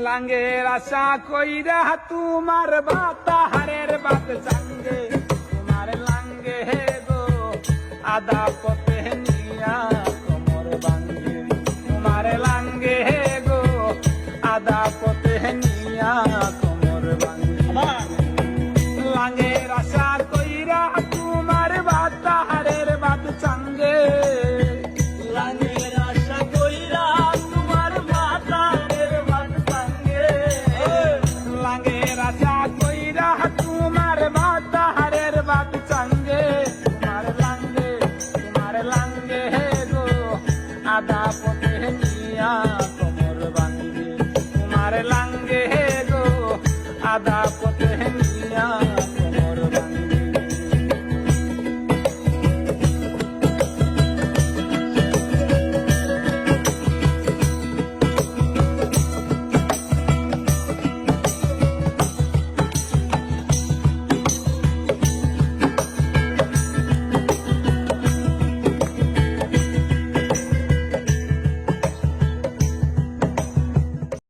লাঙ্গের আশা কইরা তোমার বাতাহারের বাত চাঙ্গে তোমার লাঙ্গে গো আদা পথে নিয়া কোমর ভাঙ্গে তোমার লাঙ্গে গো আদা পথে নিয়া কোমর ভাঙ্গে লাঙ্গের আশা কইরা তোমার বাতাহারের বাত চাঙ্গে আদা পথে নিয়া কোমর ভাঙ্গে তোমার লাঙ্গে গো আদা